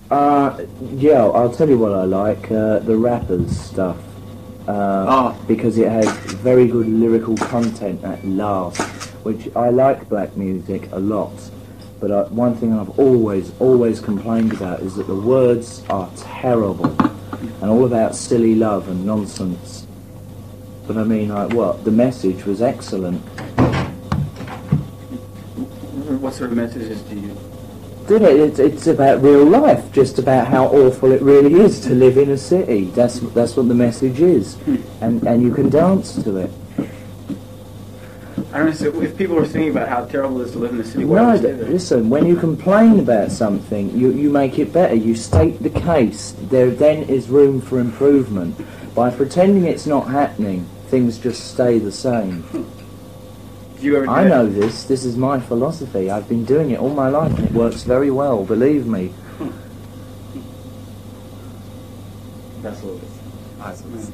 Yeah, I'll tell you what I like, the rappers stuff. Because it has very good lyrical content at last, which I like black music a lot. But one thing I've always complained about is that the words are terrible and all about silly love and nonsense. But I mean, like, what? The message was excellent. What sort of messages do you... It's about real life, just about how awful it really is to live in a city. That's what the message is, and you can dance to it. I don't know, so if people are thinking about how terrible it is to live in the city, why No, would they say that? listen, when you complain about something, you make it better. You state the case. There then is room for improvement. By pretending it's not happening, things just stay the same. Do you ever do I that? know this. This is my philosophy. I've been doing it all my life, and it works very well, believe me. That's what it is. はい、そうです。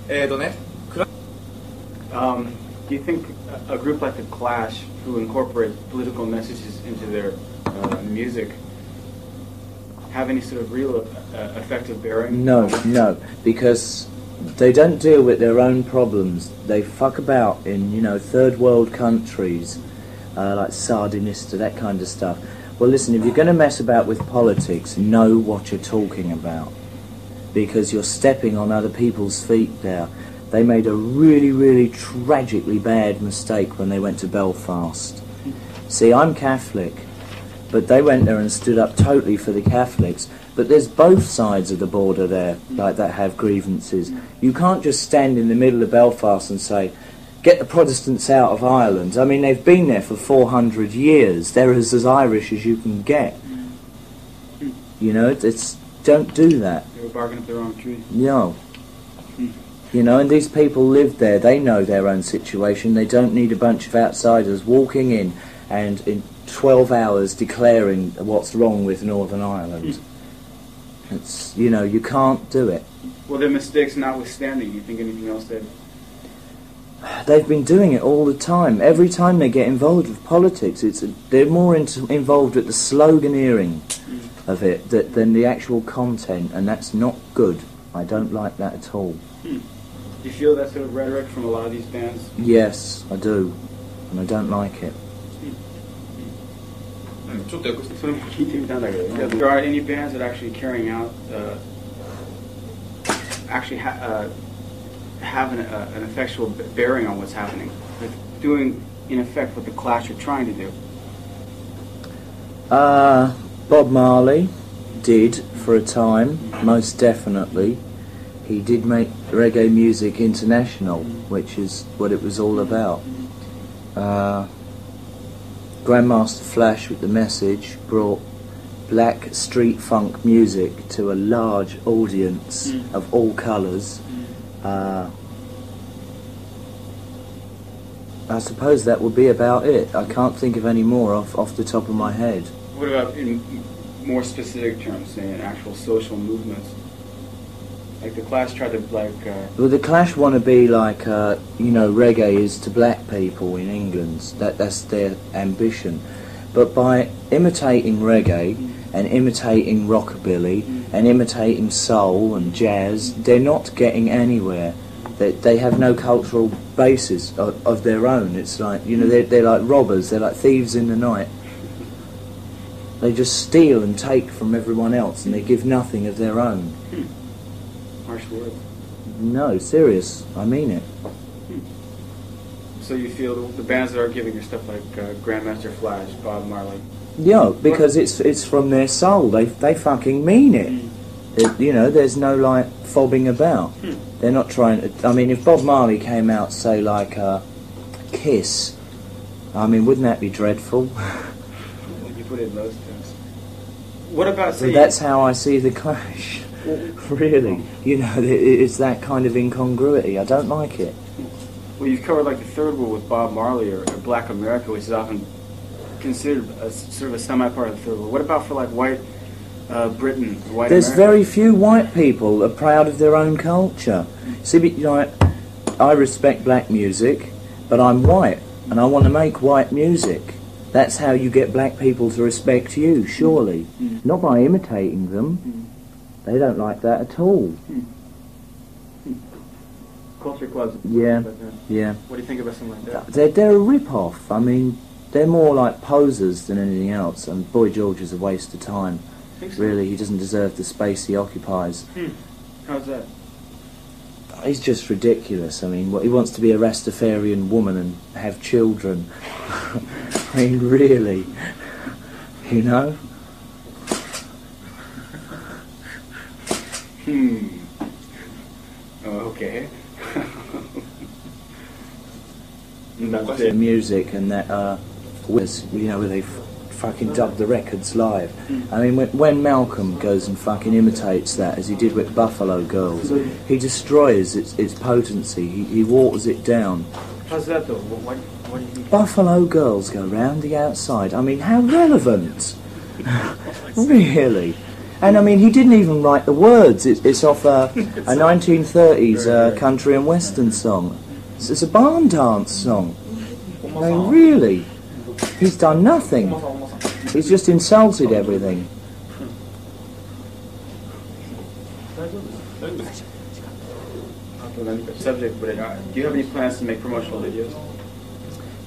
ね、Do you think a group like The Clash, who incorporate political messages into their music, have any sort of real effective bearing? No, because they don't deal with their own problems. They fuck about in, third world countries, like Sardinista, that kind of stuff. Well, listen, if you're going to mess about with politics, know what you're talking about, because you're stepping on other people's feet there. They made a really, really tragically bad mistake when they went to Belfast. See, I'm Catholic, but they went there and stood up totally for the Catholics. But there's both sides of the border there, like, that have grievances. You can't just stand in the middle of Belfast and say, get the Protestants out of Ireland. I mean, they've been there for 400 years. They're as Irish as you can get. Don't do that. They were barking up the wrong tree. No. And these people live there. They know their own situation. They don't need a bunch of outsiders walking in and in 12 hours declaring what's wrong with Northern Ireland. It's, you can't do it. Well, their mistakes notwithstanding, do you think anything else They've been doing it all the time. Every time they get involved with politics, they're more involved with the sloganeering of it than the actual content, and that's not good. I don't like that at all. Do you feel that sort of rhetoric from a lot of these bands? Yes, I do, and I don't like it. ちょっとよくそれも聞いてみたんだけど、there are any bands that are actually carrying out, have an effectual bearing on what's happening, like doing in effect what the Clash are trying to do. Bob Marley did for a time, most definitely. He did make reggae music international, which is what it was all about. Grandmaster Flash with The Message brought black street funk music to a large audience of all colours. I suppose that would be about it. I can't think of any more off the top of my head. What about in more specific terms, say in actual social movements? Like the Clash tried to Well, the Clash want to be like, reggae is to black people in England. That's their ambition. But by imitating reggae and imitating rockabilly and imitating soul and jazz, they're not getting anywhere. They have no cultural basis of their own. It's like, they're like robbers. They're like thieves in the night. They just steal and take from everyone else, and they give nothing of their own. Harsh words. No, serious. I mean it. So you feel the bands that are giving you stuff like Grandmaster Flash, Bob Marley? Yeah, because it's from their soul. They fucking mean it. There's no like fobbing about. They're not trying to. I mean, if Bob Marley came out, say like Kiss, I mean, wouldn't that be dreadful? When you put it in those terms. What about So that's how I see the Clash. Really, it's that kind of incongruity. I don't like it. Well, you've covered like the third world with Bob Marley or Black America, which is often considered a sort of a semi-part of the third world. What about for like white Britain, white There's America? very few white people are proud of their own culture. See, I respect black music, but I'm white, and I want to make white music. That's how you get black people to respect you, surely. Not by imitating them. They don't like that at all. Culture clubs. Yeah, yeah. What do you think about something like that? They're a rip-off. I mean, they're more like posers than anything else, and Boy George is a waste of time. Think so? Really, he doesn't deserve the space he occupies. How's that? He's just ridiculous. I mean, he wants to be a Rastafarian woman and have children. I mean, really, you know? Okay. That's it. Music and that, you know, where they fucking dub the records live. I mean, when Malcolm goes and fucking imitates that, as he did with Buffalo Girls, he destroys its potency. He waters it down. How's that though? What do you think? Buffalo Girls go round the outside. I mean, how relevant? Really? And I mean, he didn't even write the words. It's off a 1930s country and western song. It's a barn dance song. I mean, really? He's done nothing. He's just insulted everything. Subject, but do you have any plans to make promotional videos?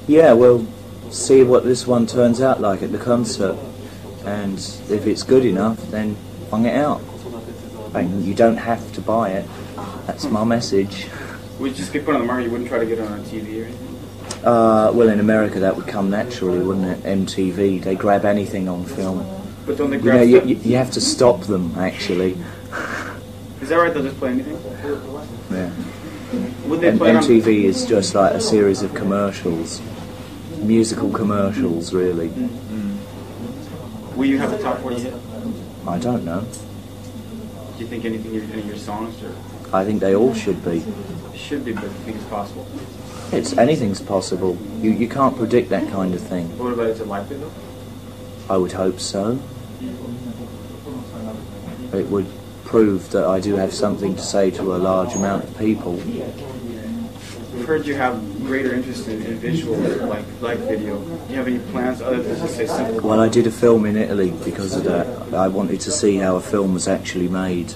Yeah, we'll see what this one turns out like at the concert. And if it's good enough, then bung it out. I mean, you don't have to buy it. That's my message. Would you just get put on the market? You wouldn't try to get it on TV or anything? Well, in America that would come naturally, wouldn't it? MTV, they grab anything on film. But don't they You grab know, stuff? you have to stop them, actually. Is that right? They'll just play anything? Yeah. Would they And play it on... MTV is just like a series of commercials. Musical commercials, really. Will you have a top 40 hit? I don't know. Do you think any of your songs or I think they all should be. should be, but do you think it's possible? Anything's possible. You can't predict that kind of thing. What about is it likely though? I would hope so. It would prove that I do have something to say to a large amount of people. I've heard you have greater interest in visual, like video. Do you have any plans other than just say simple? Well, I did a film in Italy because of that. I wanted to see how a film was actually made.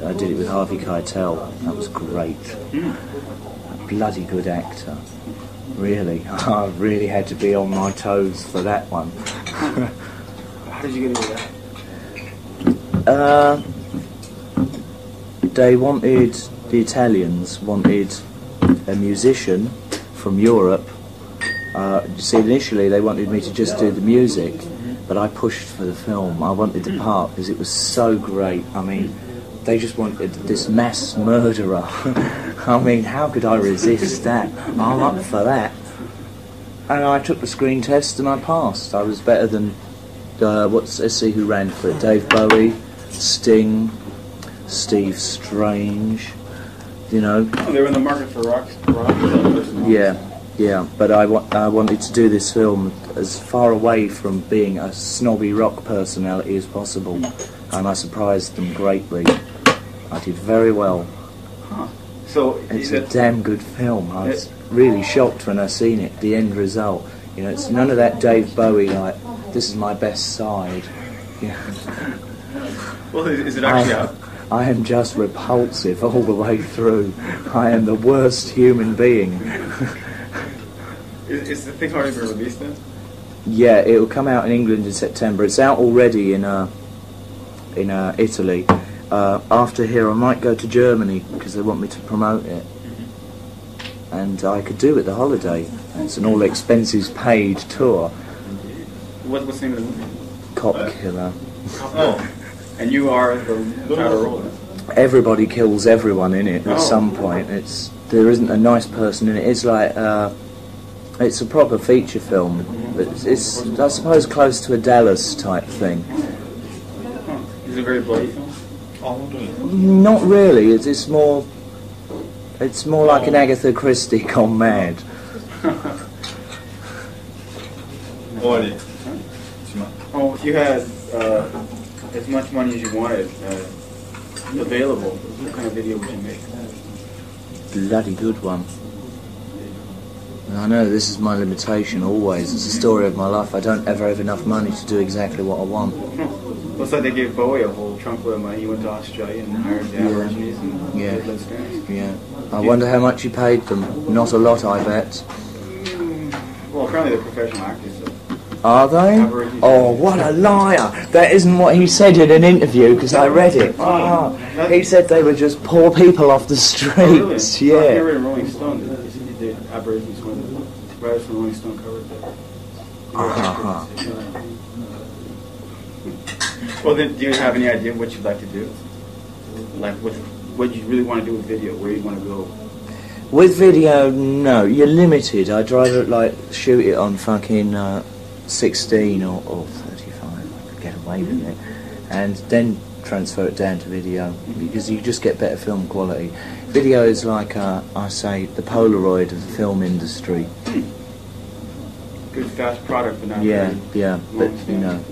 I did it with Harvey Keitel. That was great. A bloody good actor. Really. I really had to be on my toes for that one. How did you get into that? The Italians wanted a musician from Europe. See, initially they wanted me to just do the music, but I pushed for the film. I wanted the part because it was so great. I mean, they just wanted this mass murderer. I mean, how could I resist that? I'm up for that. And I took the screen test and I passed. I was better than, let's see who ran for it. Dave Bowie, Sting, Steve Strange, you know. Oh, they were in the market for rock. Yeah, but I wanted to do this film as far away from being a snobby rock personality as possible, and I surprised them greatly. I did very well. Huh. So It's a damn good film. I was really shocked when I seen it, the end result. You know, it's none of that Dave Bowie, like, this is my best side. Yeah. Well, is it actually out? I am just repulsive all the way through. I am the worst human being. Is the thing already been released then? Yeah, it will come out in England in September. It's out already in Italy. After here, I might go to Germany because they want me to promote it, and I could do it the holiday. It's an all expenses paid tour. What's the name of the movie? Cop Killer. Oh, and you are the title role. Everybody kills everyone in it at some point. There isn't a nice person in it. It's like it's a proper feature film. It's I suppose close to a Dallas type thing. Is it a very bloody film? Not really. It's more like an Agatha Christie gone mad. Oh, if you had as much money as you wanted available, what kind of video would you make? Bloody good one. I know this is my limitation always. It's the story of my life. I don't ever have enough money to do exactly what I want. Looks like they gave Bowie a whole trunkload of money. He went to Australia and hired the Aborigines and did Let's Dance. Yeah. I wonder how much he paid them. Not a lot, I bet. Well, apparently they're professional actors. So. Are they? Aborigines. Oh, what a liar! That isn't what he said in an interview, because I read it. Oh, he said they were just poor people off the streets. Oh, really? Yeah. I read in Rolling Stone. He said he did Aborigines when the writers from Rolling Stone covered that. Well, then, do you have any idea what you'd like to do? Like, what you really want to do with video? Where you want to go? With video, no. You're limited. I'd rather, like, shoot it on fucking 16 or 35. I could get away with it. And then transfer it down to video, because you just get better film quality. Video is like, I say, the Polaroid of the film industry. Good, fast product, but not Yeah, very yeah, but, you know.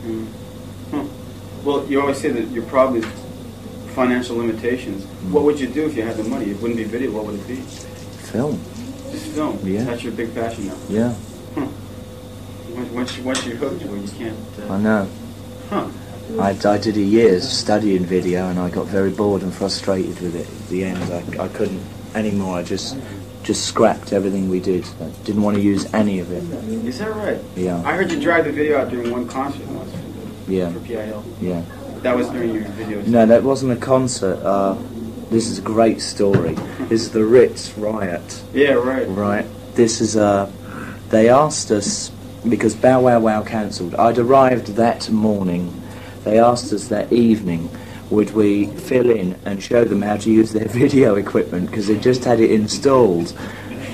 Well, you always say that your problem is financial limitations. What would you do if you had the money? It wouldn't be video. What would it be? Film. Just film. Yeah. That's your big passion now. Yeah. Once you're hooked, well, you can't. I know. Huh. I did a year studying video, and I got very bored and frustrated with it. At the end, I couldn't anymore. I just scrapped everything we did. I didn't want to use any of it. Is that right? Yeah. I heard you drive the video out during one concert once. Yeah. For PIL. Yeah. That was during your videos. No, that wasn't a concert. This is a great story. This is the Ritz riot. Yeah, right. Right. This is they asked us, because Bow Wow Wow cancelled. I'd arrived that morning. They asked us that evening, would we fill in and show them how to use their video equipment, because they just had it installed.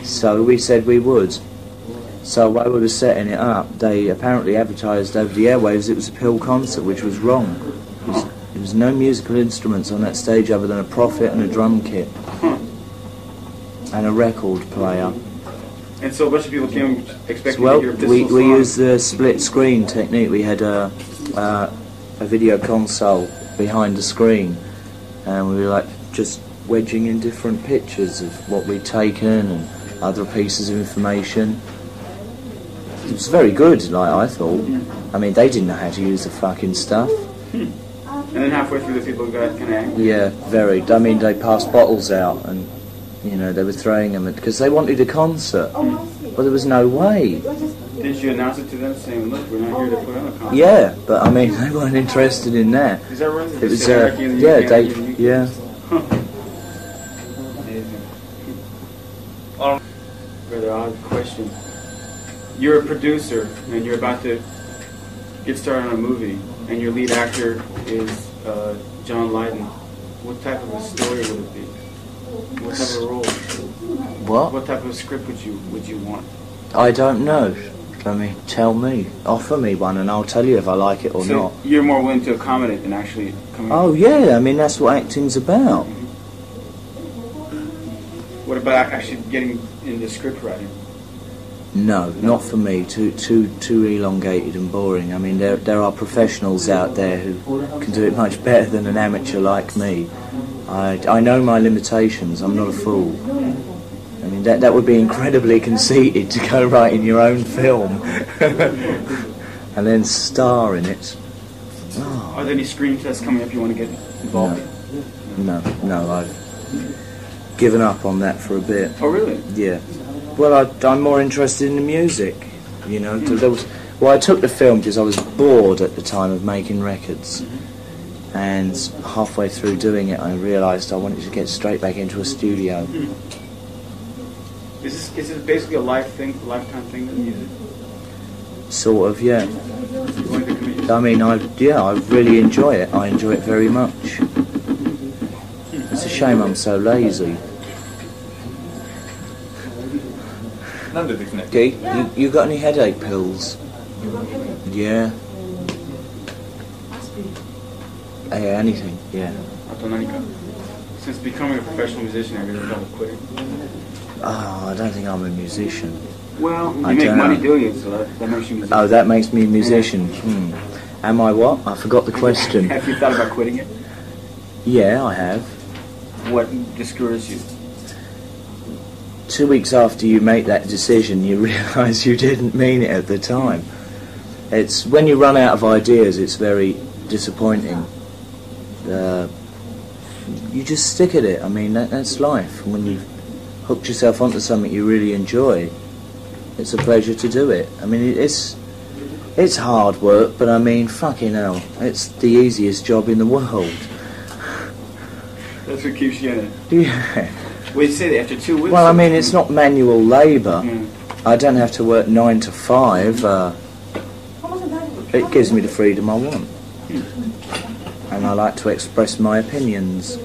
So we said we would. So while we were setting it up, they apparently advertised over the airwaves it was a PIL concert, which was wrong. There was no musical instruments on that stage other than a Prophet and a drum kit. And a record player. And so a bunch of people came expecting Well, to hear we Pistol used the split screen technique. We had a video console behind the screen, and we were like just wedging in different pictures of what we'd taken and other pieces of information. It was very good, like I thought. I mean, they didn't know how to use the fucking stuff. And then halfway through, the people got kind of angry. Yeah, very. I mean, they passed bottles out, and you know they were throwing them because they wanted a concert. Well, there was no way. Did you announce it to them, saying, "Look, we're not here to put on a concert"? Yeah, but I mean, they weren't interested in that. Is that right? It was, Anarchy in the yeah, UK, they, Anarchy in the UK? yeah. Amazing. Rather odd question. You're a producer, and you're about to get started on a movie, and your lead actor is John Lydon. What type of a story would it be? What type of role? What type of script would you want? I don't know. I mean, tell me. Offer me one and I'll tell you if I like it or So not. you're more willing to accommodate than actually coming Oh, yeah. I mean, that's what acting's about. What about actually getting into script writing? No, not for me. Too elongated and boring. I mean, there are professionals out there who can do it much better than an amateur like me. I know my limitations. I'm not a fool. I mean, that would be incredibly conceited to go writing your own film and then star in it. Oh. Are there any screen tests coming up you want to get involved in? No, I've given up on that for a bit. Oh, really? Yeah. Well, I'm more interested in the music, you know. I took the film because I was bored at the time of making records. And halfway through doing it, I realised I wanted to get straight back into a studio. Is this basically a lifetime thing, the music? Sort of, yeah. You want to commit yourself? I mean, I really enjoy it. I enjoy it very much. It's a shame I'm so lazy. Okay, you got any headache pills? Yeah. Yeah, anything, yeah. Since becoming a professional musician, have you ever thought of quitting? Oh, I don't think I'm a musician. Well, you I make don't money know. doing it, so that makes you a musician. Oh, that makes me a musician. Am I what? I forgot the question. Have you thought about quitting it? Yeah, I have. What discouraged you? 2 weeks after you make that decision, you realise you didn't mean it at the time. It's when you run out of ideas, it's very disappointing. You just stick at it. I mean, that's life. When you've hooked yourself onto something you really enjoy, it's a pleasure to do it. I mean, it's hard work, but I mean, fucking hell, it's the easiest job in the world. That's what keeps you in it. Yeah. Well, you say that after 2 weeks. Well, I mean, it's not manual labour. Mm. I don't have to work 9 to 5. It gives me the freedom I want. And I like to express my opinions.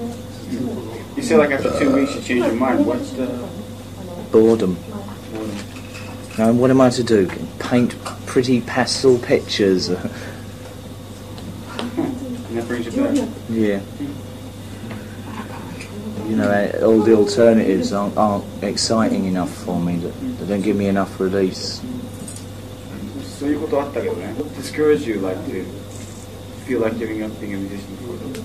You say like after 2 weeks you change your mind. What's the... Boredom. Now, what am I to do? Paint pretty pastel pictures? And that brings you back. Yeah. You know, all the alternatives aren't exciting enough for me. They don't give me enough release. そういうことあったけどね。What discouraged you like to feel like giving up being a musician before that?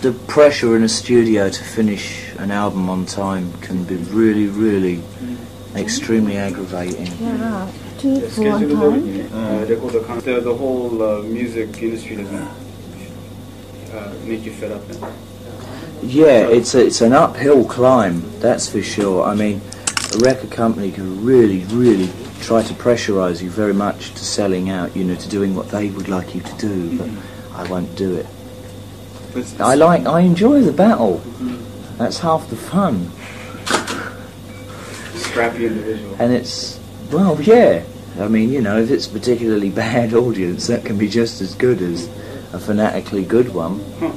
The pressure in a studio to finish an album on time can be really, really extremely aggravating. Yeah, 2 for one time. The whole music industry doesn't make you fed up then? Yeah, it's an uphill climb, that's for sure. I mean, a record company can really, really try to pressurise you very much to selling out, you know, to doing what they would like you to do, but I won't do it. I enjoy the battle. That's half the fun. Scrappy individual. And it's, well, yeah. I mean, you know, if it's a particularly bad audience, that can be just as good as a fanatically good one. Huh.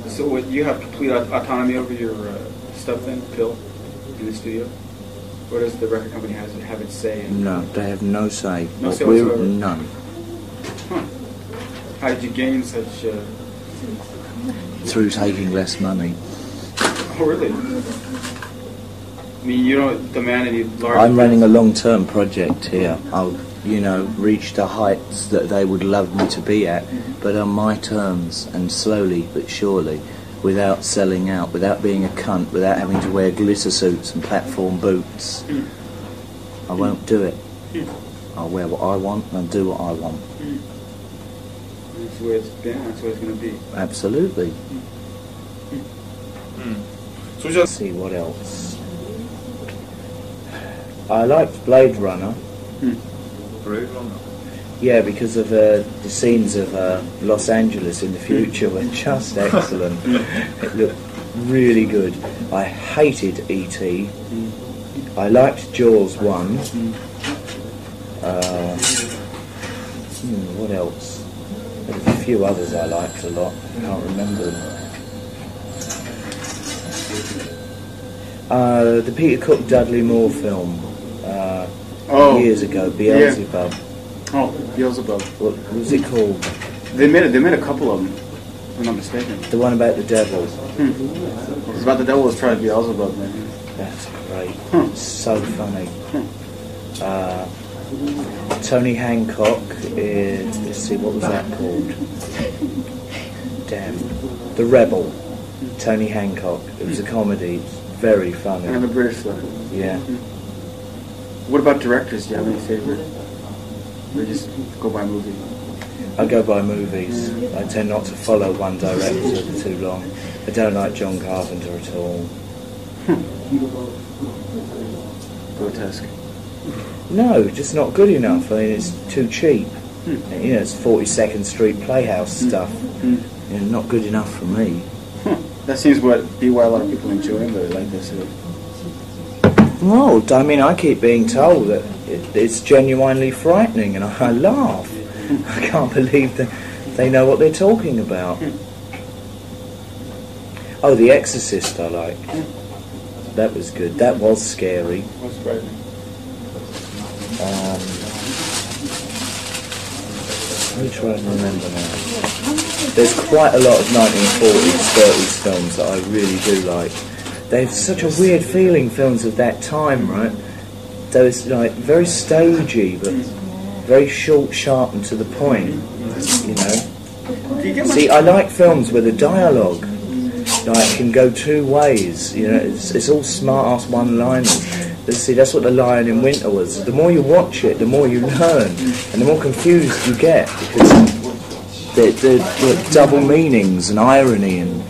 So what, you have complete autonomy over your stuff then, Phil, in the studio? Or does the record company have its say? No, they have no say. No say whatsoever? None. Huh. How did you gain such... Through taking less money. Oh, really? I mean, you don't demand any large... I'm running a long-term project here. I'll, you know, reach the heights that they would love me to be at, but on my terms, and slowly but surely, without selling out, without being a cunt, without having to wear glitter suits and platform boots. I won't do it. I'll wear what I want and I'll do what I want. That's the way it's been, that's the way it's going to be. Absolutely. So Let's see what else. I liked Blade Runner. Blade Runner. Yeah, because of the scenes of Los Angeles in the future were just excellent. It looked really good. I hated E.T. I liked Jaws 1. What else? There's a few others I liked a lot. I can't remember them. The Peter Cook Dudley Moore film years ago, Beelzebub. Oh, Beelzebub. What was it called? They made a couple of them, if I'm not mistaken. The one about the devil. It's about the devil was trying to Beelzebub, man. That's great. It's so funny. Tony Hancock is, let's see, what was that called? Damn. The Rebel. Tony Hancock. It was a comedy. It's very funny. And the British one. Yeah. What about directors? Do you have any favorite? Or just go by movie? I go by movies. I tend not to follow one director for too long. I don't like John Carpenter at all. Grotesque. No, just not good enough. I mean, it's too cheap. You know, it's 42nd Street Playhouse stuff. You know, not good enough for me. That seems to be why a lot of people enjoy him, but like this. No, I mean, I keep being told that it's genuinely frightening, and I laugh. I can't believe that they know what they're talking about. Oh, The Exorcist I like. That was good. That was scary. What's frightening? Let me try and remember now. There's quite a lot of 1940s, 30s films that I really do like. They have such a weird feeling, films of that time, right? Those, like, very stagey, but very short, sharp and to the point, you know. See, I like films where the dialogue like can go two ways. You know, it's all smart-ass one-liners. See, that's what The Lion in Winter was. The more you watch it, the more you learn, and the more confused you get, because the double meanings and irony, and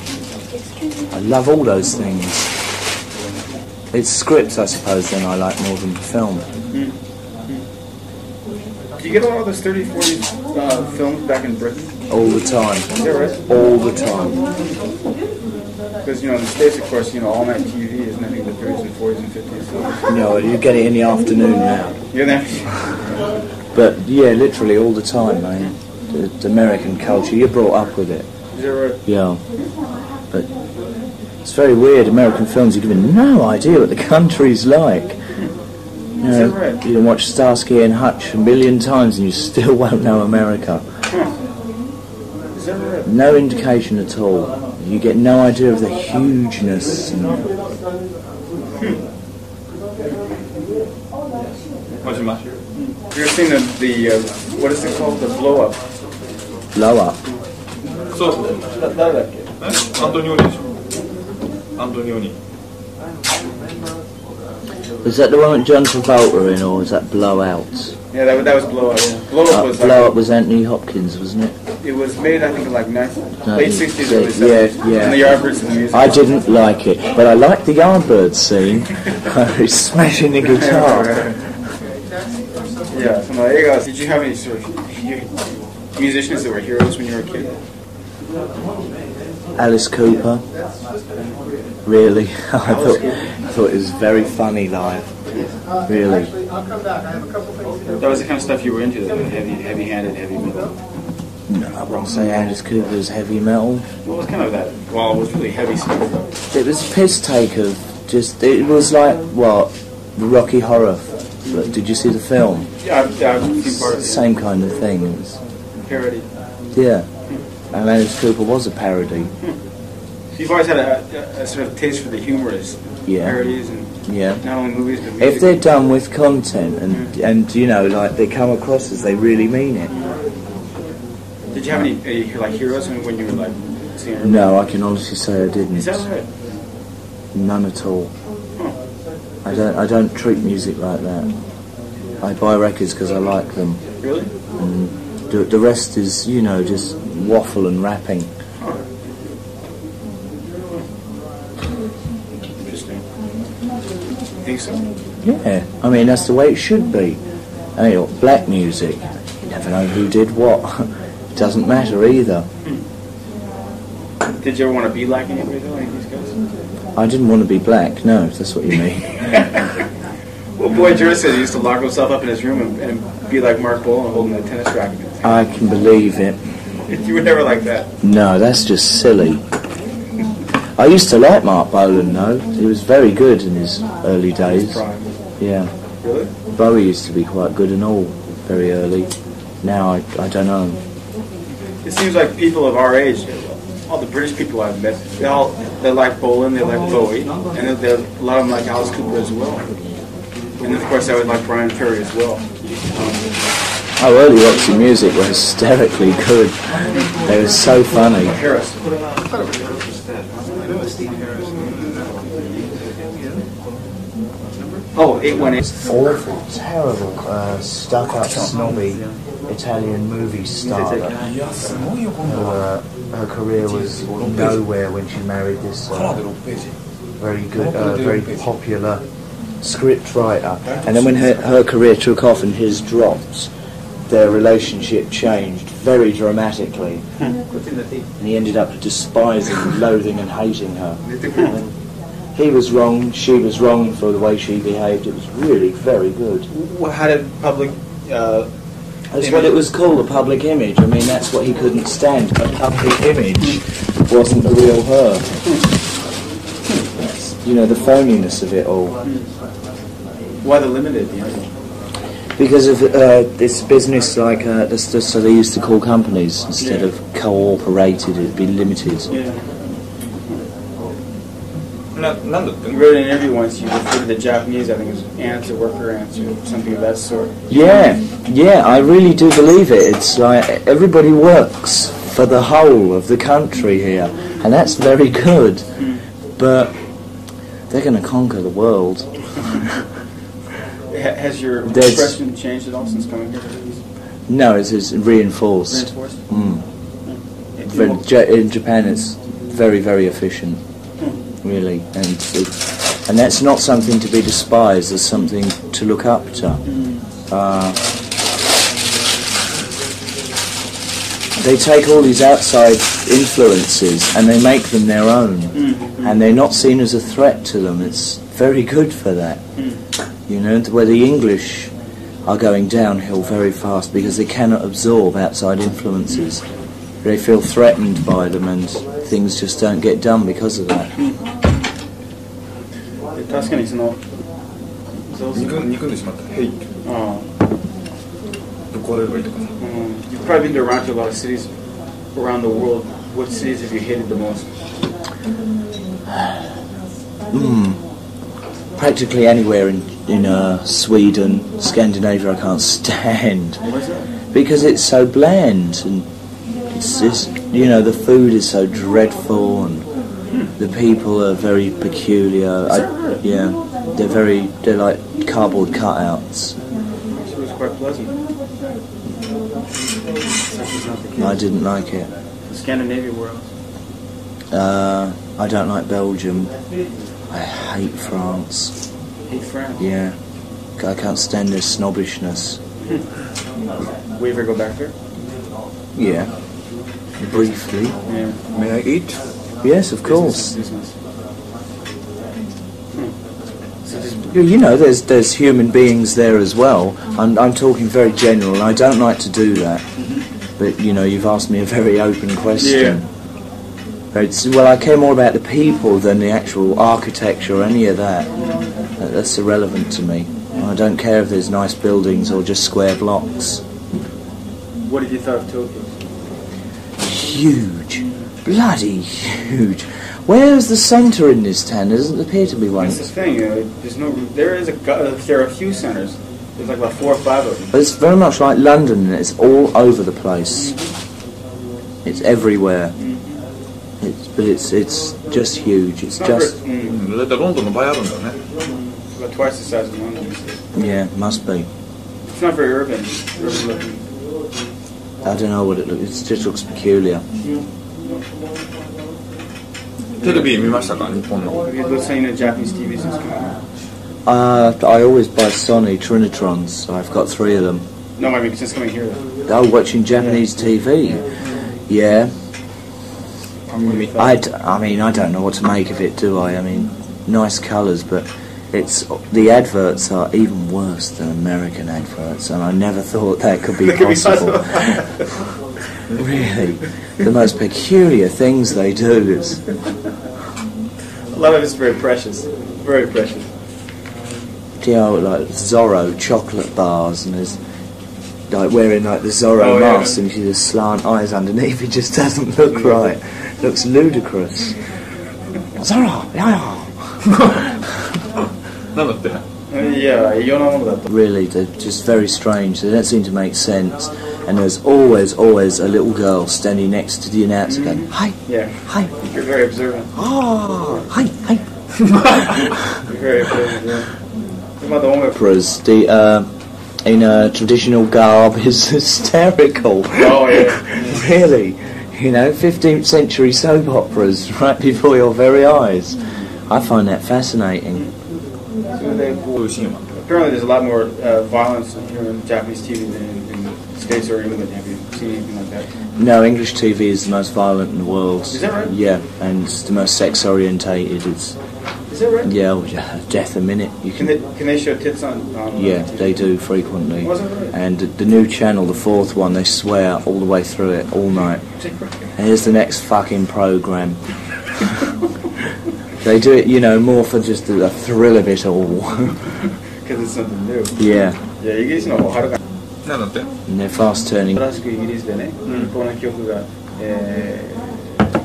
I love all those things. It's scripts, I suppose, then I like more than film. Do you get a lot of those 30s, 40s films back in Britain? All the time. Is that right? All the time. Because, you know, in the States, of course, you know, all night TV is nothing but 30s and 40s and 50s. You know, you get it in the afternoon now. You're there? But yeah, literally all the time, man. The American culture, you're brought up with it. Is that right? Yeah. But it's very weird, American films, you give no idea what the country's like. You know, Is that right? you can watch Starsky and Hutch a million times and you still won't know America. Huh. Is that right? No indication at all. You get no idea of the hugeness. And 마지막. You're seeing the what is it called? The blow up. blow up. So, 안토니오니죠. 안토니오니. Was that the one with John Travolta in, or was that Blowout? Yeah, that was blow up. Yeah. Blow up was Blow Up was Anthony Hopkins, wasn't it? It was made, I think, in like late 60s, early 70s. Yeah. And the Yardbirds and the music. I didn't like it, but I liked the Yardbirds scene. He's smashing the guitar. Yeah, so did you have any sort of musicians that were heroes when you were a kid? Alice Cooper. Really, I thought it was very funny live. Really. That was the kind of stuff you were into, the heavy-handed, heavy metal. No, I won't say Alice Cooper was heavy metal. What was kind of that? Well, it was really heavy stuff. It was a piss take of just. It was like what, the Rocky Horror. Did you see the film? Yeah, I've seen part of it. Same kind of thing. It was, Parody. yeah, and Alice Cooper was a parody. So you've always had a sort of taste for the humorous parodies and Yeah. not only movies but music. If they're done with content and you know, like they come across as they really mean it. Did you have any like heroes when you were like seeing? No, I can honestly say I didn't. Is that right? None at all. Huh. I don't treat music like that. I buy records because I like them. Really? And the rest is, you know, just waffle and rapping. Huh. Interesting. You think so? Yeah, I mean that's the way it should be. I mean, black music, you never know who did what. It doesn't matter either. Did you ever want to be like anybody though, any of these guys? I didn't want to be black, no, if that's what you mean. Well, Boy George said he used to lock himself up in his room and be like Mark Bolan holding a tennis racket. I can believe it. You were never like that. No, that's just silly. I used to like Mark Bolan though. He was very good in his early days. Prime. Yeah. Really? Bowie used to be quite good and all, very early. Now I don't know. It seems like people of our age, all the British people I've met, they like Bolan, they like Bowie, and a lot of them like Alice Cooper as well. And of course I would like Brian Ferry as well. Oh, early Roxy Music were hysterically good. They were so funny. Harris. Oh, 818. Awful, terrible, stuck-up, snobby Italian movie star. Her career was nowhere when she married this very good, very popular script writer. And then when her career took off and his dropped, their relationship changed very dramatically. And he ended up despising, loathing and hating her. He was wrong, she was wrong for the way she behaved. It was really very good. How did public... That's what it was called, a public image. I mean, that's what he couldn't stand. A public image wasn't the real her. That's, you know, the phoniness of it all. Why the limited? You know? Because of this business, like, so they used to call companies instead of cooperated, it'd be limited. Yeah. You wrote in an interview once, you referred to the Japanese, I think it was ants or worker ants or something of that sort. Yeah, I really do believe it. It's like everybody works for the whole of the country here. and that's very good. But they're going to conquer the world. Has your There's- impression changed at all since coming here? No, it's reinforced. Reinforced? In Japan, it's very, very efficient, really, and that's not something to be despised. It's something to look up to. They take all these outside influences and they make them their own, and they're not seen as a threat to them. It's very good for that. You know, where the English are going downhill very fast because they cannot absorb outside influences. They feel threatened by them and things just don't get done because of that. 確かにその憎んでしまったヘイあぶっ壊れればいいとかさ You've probably been around to a lot of cities around the world. What cities have you hated the most? Practically anywhere in Sweden, Scandinavia, I can't stand What's that? because it's so bland and it's you know, the food is so dreadful and the people are very peculiar. Yeah, they're like cardboard cutouts. It was quite pleasant. Such is not the case. I didn't like it. Scandinavia, where else? I don't like Belgium. I hate France. Hate France. Yeah, I can't stand their snobbishness. Will you ever go back there? Yeah, briefly. Yeah. May I eat? Yes, of course. Business. So just You know, there's human beings there as well. I'm talking very general. I don't like to do that. But you know, you've asked me a very open question. Well, I care more about the people than the actual architecture or any of that. That's irrelevant to me. I don't care if there's nice buildings or just square blocks. what did you thought of Tokyo? Huge. Bloody huge. Where's the centre in this town? There doesn't appear to be one. That's the thing. There's no. There is there are a few centers. There's like about 4 or 5 of them. But it's very much like London. It's all over the place. It's everywhere. But it's just huge. It's just だいたいロンドンの倍あるんだよね About twice the size of London. yeah, must be. It's not very urban. Urban looking. I don't know what it looks. It just looks peculiar. テレビ見ましたか日本の Have you looked at any Japanese TV since coming here? I always buy Sony Trinitrons. I've got 3 of them. No, I mean since coming here. Oh, watching Japanese TV. Yeah. I mean, I don't know what to make of it, do I? I mean, nice colours, but the adverts are even worse than American adverts, and I never thought that could be possible. Really, the most peculiar things they do is. A lot of it's very precious. Very precious. You know, like Zorro chocolate bars, and there's like wearing like the Zorro Oh, yeah. mask, and you see the slant eyes underneath. It just doesn't look right. Looks ludicrous. Zorro, yeah. なんだって Yeah, 異様なものだと。 Really, they're just very strange. They don't seem to make sense. And there's always a little girl standing next to the announcer going, "Hi, Yeah. hi, You're very observant. oh, hi, hi." You're very observant. Yeah. まだ音楽。 Operas, in a traditional garb is hysterical. Oh yeah. Really, you know, 15th century soap operas right before your very eyes. I find that fascinating. So they, こういうシーンは apparently there's a lot more violence here in Japanese TV than in the States or England. Have you seen anything like that? No, English TV is the most violent in the world. Is that right? Yeah, and it's the most sex orientated. It's Is that right? yeah, well, death a minute. You Can they show tits on Yeah, TV? they do frequently. Was it right? And the new channel, the 4th one, they swear all the way through it, all night. And here's the next fucking programme. They do it, you know, more for just the thrill of it all. Because it's something new. Yeah, いや、イギリスの方がはるかなんだって and they're fast turning. 新しくイギリスでね、この曲が、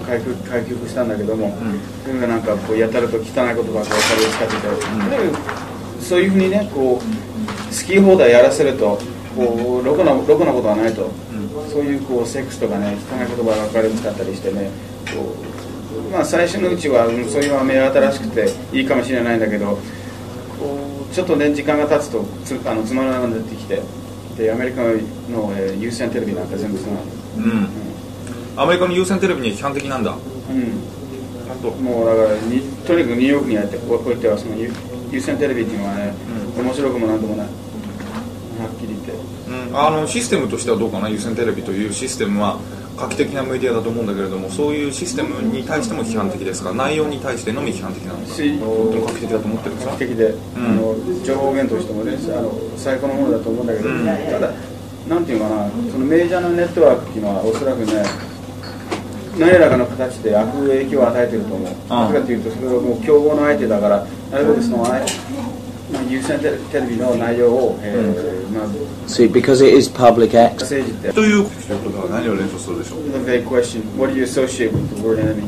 開局したんだけども、それがなんかこうやたらと汚い言葉が分かり使ってて、だけどそういうふうにね、こう好き放題やらせると、こうろくなことはないと、そういうこうセックスとかね、汚い言葉が分かり使ったりしてね、こうまあ最初のうちはそういう目新しくていいかもしれないんだけど、こうちょっとね時間が経つとつまらなくなってきて、でアメリカの、有線テレビなんか全部そうなんだ。アメリカの有線テレビに批判的なんだ。あともうだからとにかくニューヨークにおいてはその有線テレビっていうのはね、面白くもなんともない、はっきり言って。システムとしてはどうかな。有線テレビというシステムは画期的なメディアだと思うんだけれども、そういうシステムに対しても批判的ですか。内容に対してのみ批判的なのか。とても画期的だと思ってるんですか。画期的で、情報源としてもね最高のものだと思うんだけど、ただなんていうかな、そのメジャーなネットワークっていうのはおそらくね何らかの形で悪影響を与えていると思う。なぜかというとそれはもう競合の相手だから、なるべくその有線テレビの内容を、See, because it is public access. 政治ってということは何を連想するでしょう。 The vague question. What do you associate with the word enemy?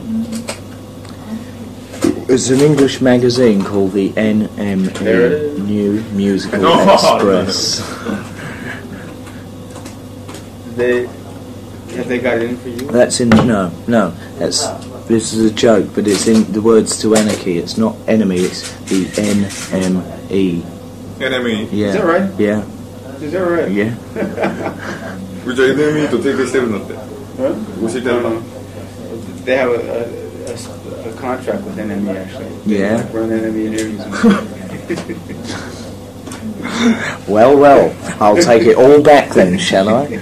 It's an English magazine called the NME, New Musical Express. Have they got it in for you? That's in no. This is a joke, but it's in the words to anarchy. It's not enemy. It's the NME. NME. Yeah. Is that right? Yeah. Is that right? Yeah. じゃあ NME と提携してるんだって。教えてやるかな。 They have a contract with NME actually. Yeah. Run NME interviews. Well, I'll take it all back then, shall I?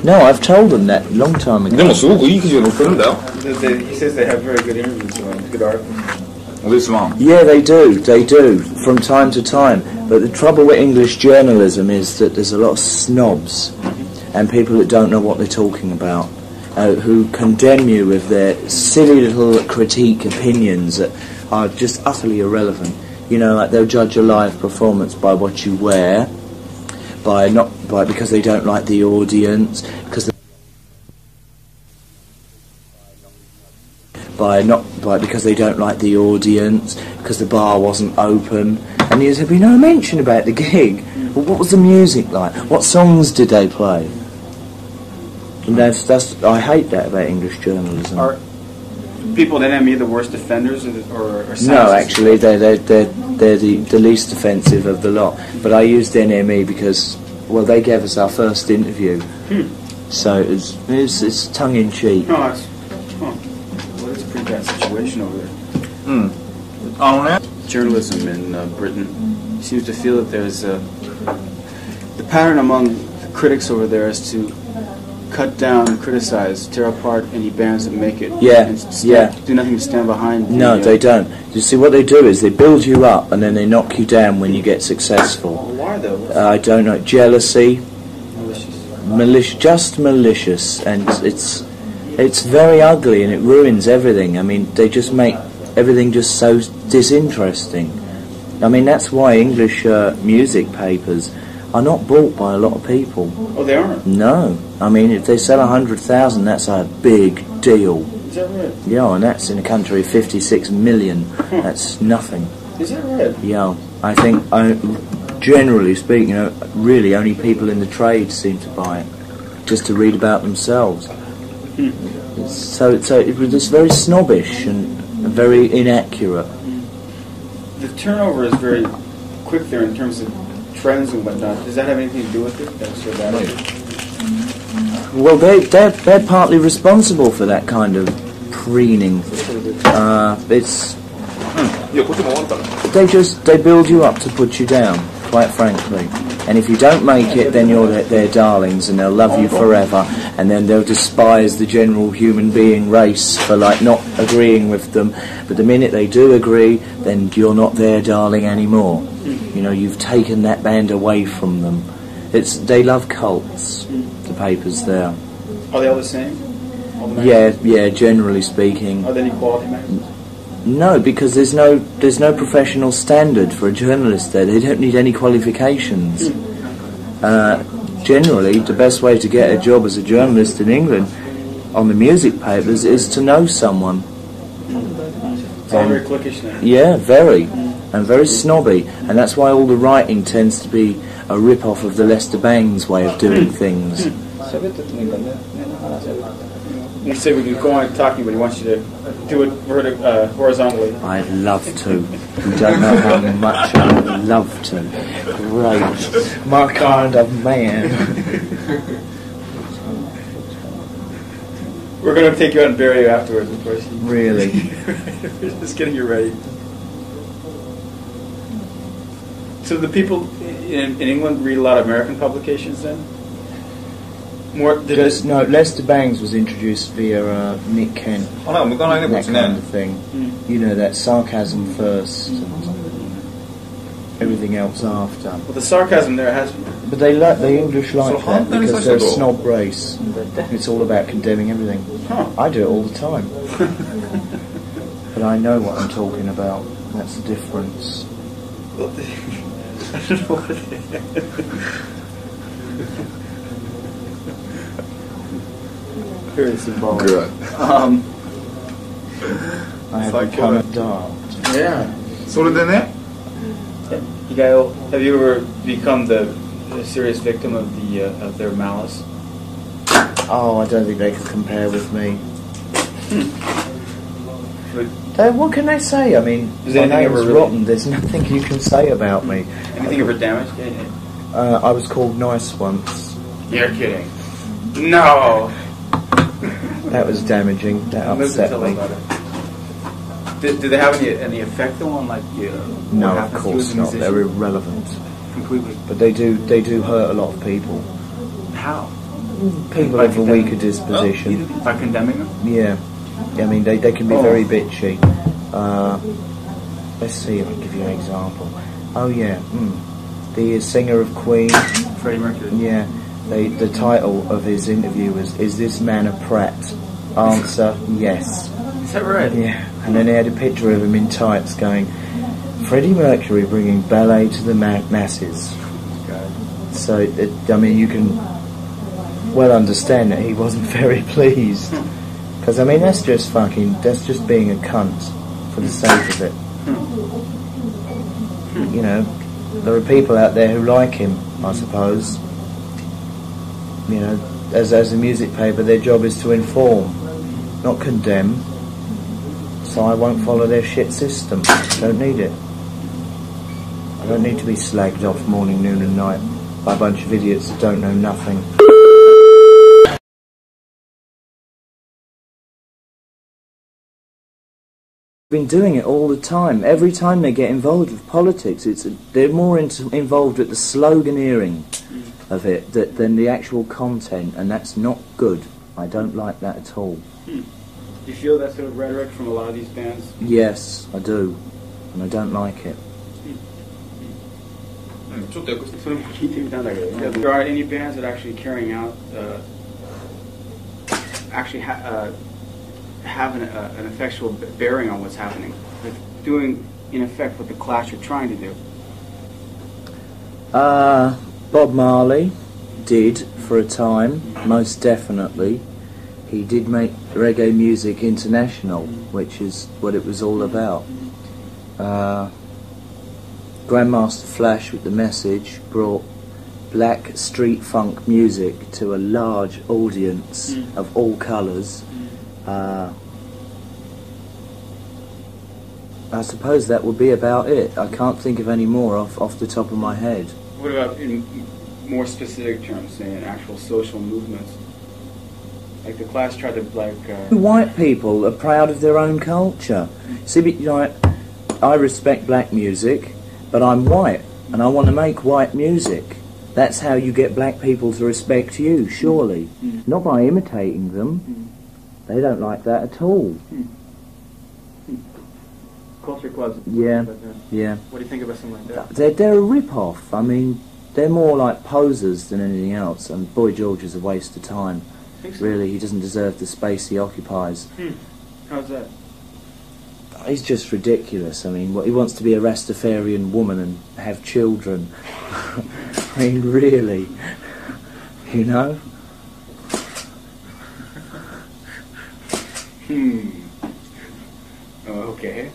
No, I've told them that a long time ago. でもすごくいい記事が載ってるんだよ。He says they have very good interviews, so good articles. This one. Yeah, they do, from time to time. But the trouble with English journalism is that there's a lot of snobs and people that don't know what they're talking about, who condemn you with their silly little critique opinions that are just utterly irrelevant. You know, like they'll judge a live performance by what you wear, because they don't like the audience, because they don't like the audience, because the bar wasn't open, and there'd be no mention about the gig. Well, what was the music like? What songs did they play? And that's I hate that about English journalism. Are people at NME the worst offenders, or no, actually, they're the least offensive of the lot. But I used NME because, well, they gave us our first interview, so it's tongue in cheek. No, it's a pretty bad situation over there. あのね。 Journalism in Britain seems to feel that there's the pattern among the critics over there is to cut down, criticize, tear apart any bands that make it. Yeah, and yeah. Do nothing to stand behind. No, they don't. You see, what they do is they build you up and then they knock you down when you get successful. Why though? I don't know. Jealousy, Malicious. malicious, and it's very ugly and it ruins everything. I mean, they just make everything just so disinteresting. I mean, that's why English music papers are not bought by a lot of people. Oh, they aren't? No. I mean, if they sell 100,000, that's a big deal. Is that right? Yeah, and that's in a country of 56 million. That's nothing. Is that right? Yeah, I think, generally speaking, really only people in the trade seem to buy it, just to read about themselves. So it's very snobbish and very inaccurate. The turnover is very quick there in terms of trends and whatnot. Does that have anything to do with it? That's so bad. Well, they're partly responsible for that kind of preening. It's they build you up to put you down, quite frankly. And if you don't make it, then you're their darlings, and they'll love you forever. And then they'll despise the general human being race for not agreeing with them. But the minute they do agree, then you're not their darling anymore. You know, you've taken that band away from them. They love cults. The papers there. Are they all the same? All the magazines? Yeah. Generally speaking. Are there any quality magazines? No, because there's no professional standard for a journalist there. They don't need any qualifications. Generally, the best way to get a job as a journalist in England on the music papers is to know someone. It's all very cliquish now. Yeah, very. And very snobby. And that's why all the writing tends to be a rip-off of the Lester Bangs way of doing things. 喋っててもいいからね。話せる。You say we can go on talking, but he wants you to do it horizontally. I'd love to. You don't know how much I'd love to. Great. My kind of man. We're going to take you out and bury you afterwards, of course. Really? We're just getting you ready. So the people in England read a lot of American publications then? No, Lester Bangs was introduced via Nick Kent. That kind of thing. You know, that sarcasm first and everything else after. Well, the sarcasm there has... But the English like that because they're a snob race. It's all about condemning everything. I do it all the time. But I know what I'm talking about. That's the difference. I don't know what it is. Very symbolic. Good. I have become a dart. Yeah. それでね Have you ever become the serious victim of their malice? Oh, I don't think they can compare with me. But What can they say? I mean, my name's rotten. There's nothing you can say about me. Anything ever damaged? I was called nice once. You're kidding. No. That was damaging. That upset me. Did they have any effect though on No, of course not. They're irrelevant. Completely. But they do hurt a lot of people. How? People of a weaker disposition. By condemning them? Yeah. I mean, they can be very bitchy. Let's see if I can give you an example. Oh yeah, the singer of Queen, Freddie Mercury. Yeah, the title of his interview was "Is this man a prat?" Answer: Yes. Is that right? Yeah, and then they had a picture of him in tights going, "Freddie Mercury bringing ballet to the masses." God. So I mean, you can well understand that he wasn't very pleased. Because, I mean, that's just being a cunt for the sake of it. You know, there are people out there who like him, I suppose. You know, as a music paper, their job is to inform, not condemn. So I won't follow their shit system. Don't need it. I don't need to be slagged off morning, noon and night by a bunch of idiots that don't know nothing. Been doing it all the time. Every time they get involved with politics, they're more involved with the sloganeering of it than the actual content, and that's not good. I don't like that at all. Do you feel that sort of rhetoric from a lot of these bands? Yes, I do, and I don't like it. There aren't any bands that are actually carrying out, have an effectual bearing on what's happening. They're doing, in effect, what the Clash are trying to do. Bob Marley did for a time, most definitely. He did make reggae music international, which is what it was all about. Grandmaster Flash with The Message brought black street funk music to a large audience of all colours. I suppose that would be about it. I can't think of any more off the top of my head. What about in more specific terms, saying actual social movements? Like the Clash tried to White people are proud of their own culture. See, I respect black music, but I'm white, and I want to make white music. That's how you get black people to respect you, surely. Not by imitating them. They don't like that at all. Culture clubs. Yeah, yeah. What do you think about something like that? They're a rip-off. I mean, they're more like posers than anything else, and Boy George is a waste of time. So? Really, he doesn't deserve the space he occupies. How's that? He's just ridiculous. I mean, he wants to be a Rastafarian woman and have children. I mean, really, you know? Okay.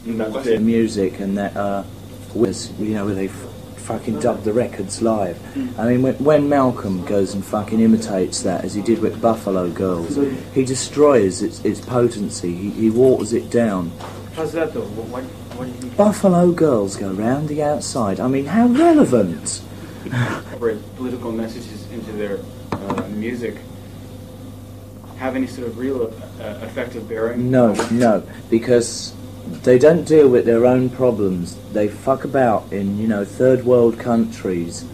The music and that, you know, where they fucking dub the records live. I mean, when Malcolm goes and fucking imitates that, as he did with Buffalo Girls, he destroys its potency. He waters it down. How's that though? What do you think? Buffalo Girls go round the outside. I mean, how relevant? Political messages into their music have any sort of real effective bearing? No, because they don't deal with their own problems. They fuck about in, you know, third world countries,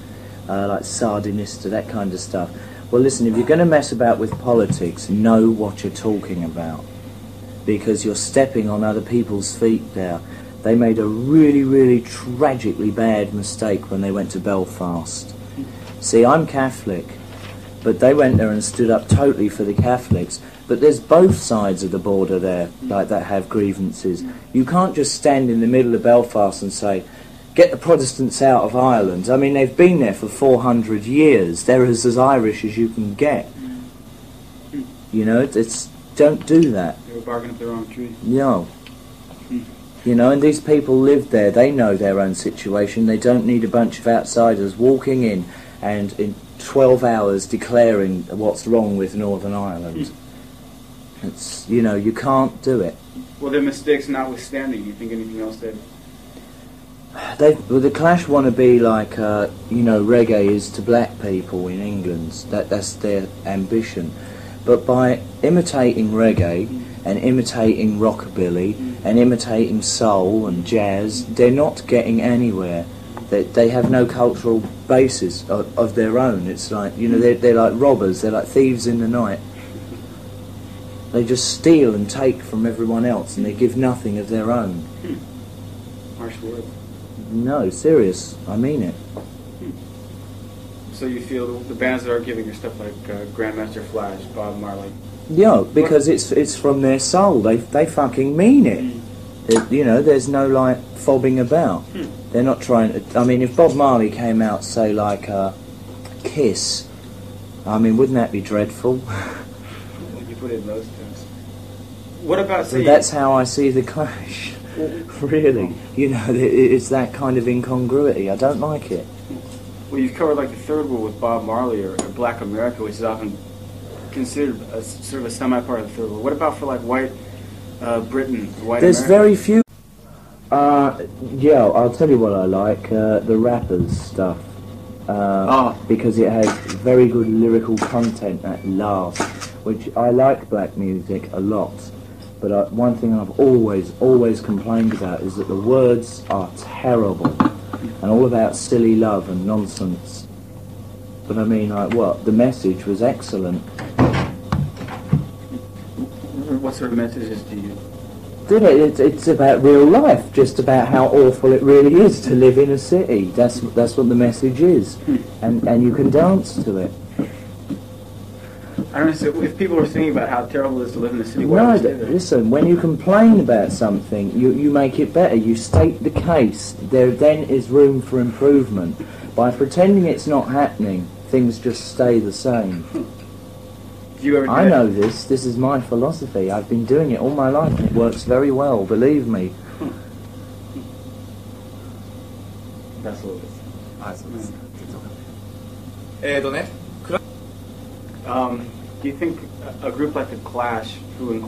like Sardinista, that kind of stuff. Well, listen, if you're going to mess about with politics, know what you're talking about, because you're stepping on other people's feet there. They made a really, really tragically bad mistake when they went to Belfast. See, I'm Catholic, but they went there and stood up totally for the Catholics. But there's both sides of the border there, like, that have grievances. You can't just stand in the middle of Belfast and say, get the Protestants out of Ireland. I mean, they've been there for 400 years. They're as Irish as you can get. You know, don't do that. They were barking up the wrong tree. No. You know, and these people live there. They know their own situation. They don't need a bunch of outsiders walking in and in 12 hours declaring what's wrong with Northern Ireland. It's, you know, you can't do it. Well, their mistakes notwithstanding, do you think anything else that... Well, the Clash want to be like, you know, reggae is to black people in England. That's their ambition. But by imitating reggae and imitating rockabilly and imitating soul and jazz, they're not getting anywhere. They have no cultural basis of their own. It's like, you know, they're like robbers. They're like thieves in the night. They just steal and take from everyone else, and they give nothing of their own. Harsh words. No, serious. I mean it. So you feel the bands that are giving your stuff like Grandmaster Flash, Bob Marley? Yeah, because it's from their soul. They fucking mean it. You know, there's no like fobbing about. They're not trying to. I mean, if Bob Marley came out, say like Kiss, I mean, wouldn't that be dreadful? When you put it in those terms. What about So that's how I see the Clash. Really, you know, it's that kind of incongruity. I don't like it. Well, you've covered like the third world with Bob Marley or Black America, which is often considered a sort of a semi-part of the third world. What about for like white Britain, white There's America? very few. Yeah, I'll tell you what I like. The rappers stuff. Because it has very good lyrical content at last, which I like black music a lot. But one thing I've always complained about is that the words are terrible and all about silly love and nonsense. But I mean, like, what? The message was excellent. What sort of messages do you... It's about real life, just about how awful it really is to live in a city. That's what the message is. And you can dance to it. I don't know, so if people are thinking about how terrible it is to live in the city, why No, would they say that? listen, when you complain about something, you make it better. You state the case. There then is room for improvement. By pretending it's not happening, things just stay the same. Do you ever do I that? know this. This is my philosophy. I've been doing it all my life, and it works very well, believe me. That's a little bit. はい、そうです。ね。 Do you think a group like the Clash, who incorporates